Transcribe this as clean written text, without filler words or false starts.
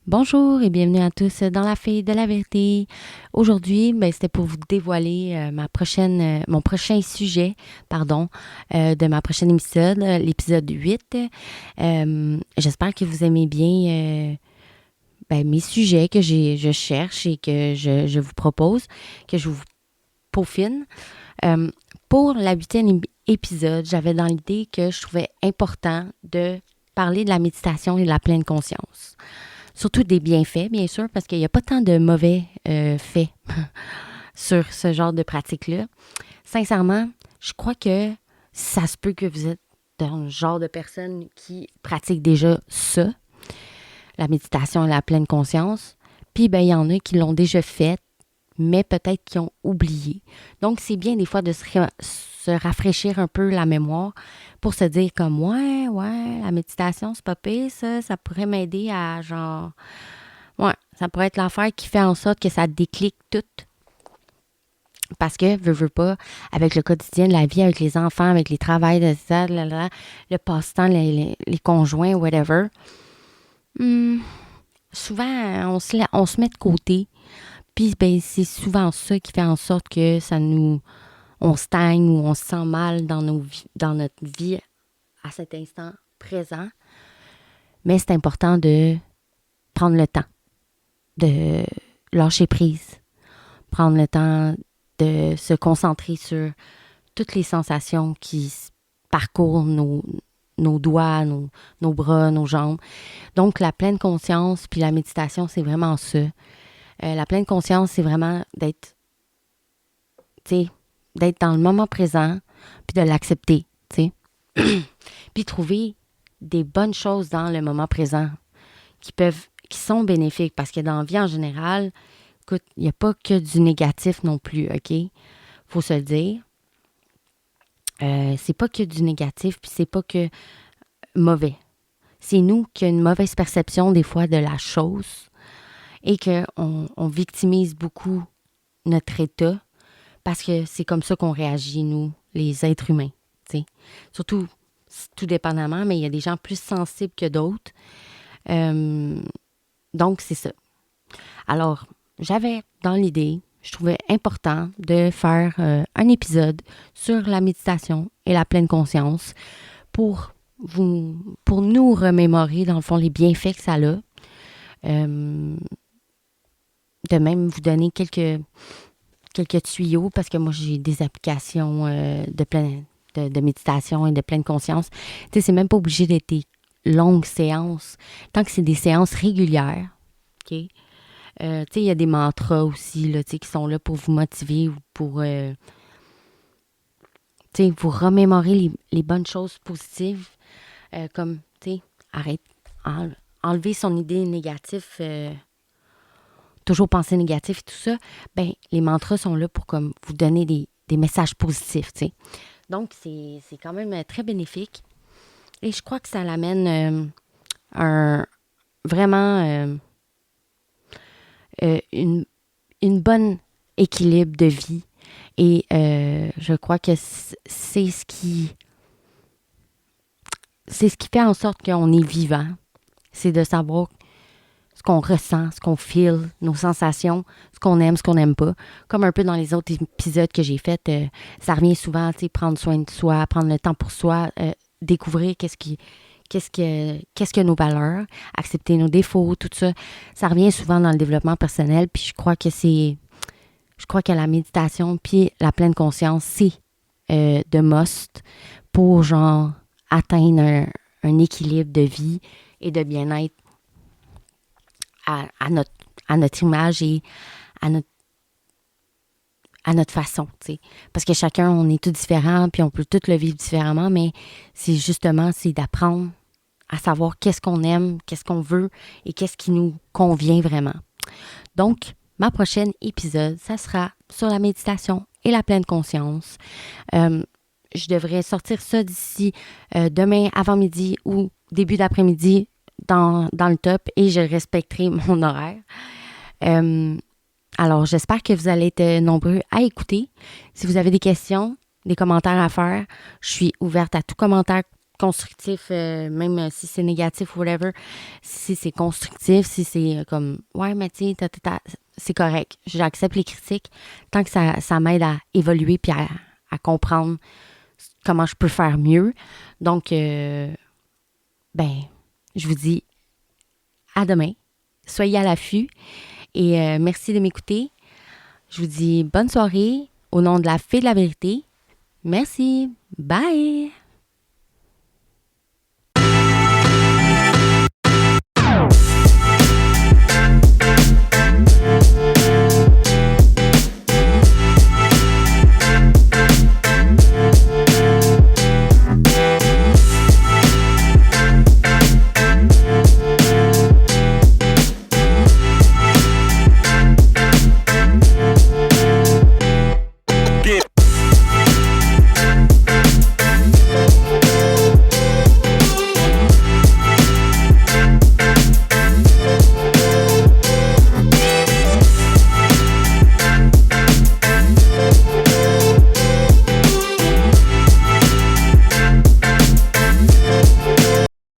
Bonjour et bienvenue à tous dans la Fille de la Vérité. Aujourd'hui, c'était pour vous dévoiler mon prochain sujet, de ma prochaine épisode, l'épisode 8. J'espère que vous aimez bien mes sujets que je cherche et que je vous propose, que je vous peaufine. Pour la 8e épisode, j'avais dans l'idée que je trouvais important de parler de la méditation et de la pleine conscience. Surtout des bienfaits, bien sûr, parce qu'il n'y a pas tant de mauvais faits sur ce genre de pratique-là. Sincèrement, je crois que ça se peut que vous êtes dans le genre de personne qui pratique déjà ça, la méditation et la pleine conscience. Puis, il y en a qui l'ont déjà fait, mais peut-être qui ont oublié. Donc, c'est bien des fois de se rafraîchir un peu la mémoire pour se dire comme, ouais, la méditation, c'est pas pire, ça pourrait m'aider à ça pourrait être l'affaire qui fait en sorte que ça déclic tout. Parce que, veux pas, avec le quotidien de la vie, avec les enfants, avec les travails, le passe-temps, les conjoints, whatever, souvent, on se met de côté. Puis, c'est souvent ça qui fait en sorte que on stagne ou on se sent mal dans notre vie à cet instant présent. Mais c'est important de prendre le temps, de lâcher prise, prendre le temps de se concentrer sur toutes les sensations qui parcourent nos doigts, nos bras, nos jambes. Donc, la pleine conscience puis la méditation, c'est vraiment ça. La pleine conscience, c'est vraiment d'être dans le moment présent, puis de l'accepter, puis trouver des bonnes choses dans le moment présent qui sont bénéfiques, parce que dans la vie en général, écoute, il n'y a pas que du négatif non plus, OK? Faut se le dire. C'est pas que du négatif, puis c'est pas que mauvais. C'est nous qui avons une mauvaise perception des fois de la chose et qu'on victimise beaucoup notre état, parce que c'est comme ça qu'on réagit, nous, les êtres humains. T'sais. Surtout, tout dépendamment, mais il y a des gens plus sensibles que d'autres. Donc, c'est ça. Alors, j'avais dans l'idée, je trouvais important de faire un épisode sur la méditation et la pleine conscience pour nous remémorer, dans le fond, les bienfaits que ça a. De même, vous donner quelques tuyaux, parce que moi, j'ai des applications de méditation et de pleine conscience. Tu sais, c'est même pas obligé d'être des longues séances. Tant que c'est des séances régulières, OK? Tu sais, il y a des mantras aussi, là, tu sais, qui sont là pour vous motiver ou pour, tu sais, vous remémorer les bonnes choses positives. Comme, tu sais, enlever son idée négative, toujours penser négatif et tout ça, les mantras sont là pour comme vous donner des messages positifs, tu sais. Donc, c'est quand même très bénéfique. Et je crois que ça l'amène une bonne équilibre de vie. Et je crois que c'est ce qui fait en sorte qu'on est vivant. C'est de savoir ce qu'on ressent, ce qu'on feel, nos sensations, ce qu'on aime, ce qu'on n'aime pas. Comme un peu dans les autres épisodes que j'ai faits, ça revient souvent, tu sais, prendre soin de soi, prendre le temps pour soi, découvrir qu'est-ce que nos valeurs, accepter nos défauts, tout ça. Ça revient souvent dans le développement personnel, puis je crois que la méditation puis la pleine conscience, c'est de must pour, atteindre un équilibre de vie et de bien-être à notre image et à notre façon, tu sais. Parce que chacun, on est tous différents, puis on peut tous le vivre différemment, mais c'est d'apprendre à savoir qu'est-ce qu'on aime, qu'est-ce qu'on veut et qu'est-ce qui nous convient vraiment. Donc, ma prochaine épisode, ça sera sur la méditation et la pleine conscience. Je devrais sortir ça d'ici demain avant-midi ou début d'après-midi dans le top et je respecterai mon horaire. Alors, j'espère que vous allez être nombreux à écouter. Si vous avez des questions, des commentaires à faire, je suis ouverte à tout commentaire constructif, même si c'est négatif ou whatever. Si c'est constructif, si c'est comme « Ouais, mais tu sais, c'est correct. » J'accepte les critiques tant que ça m'aide à évoluer puis à comprendre comment je peux faire mieux. Donc, je vous dis à demain. Soyez à l'affût et merci de m'écouter. Je vous dis bonne soirée au nom de la Fée de la Vérité. Merci. Bye!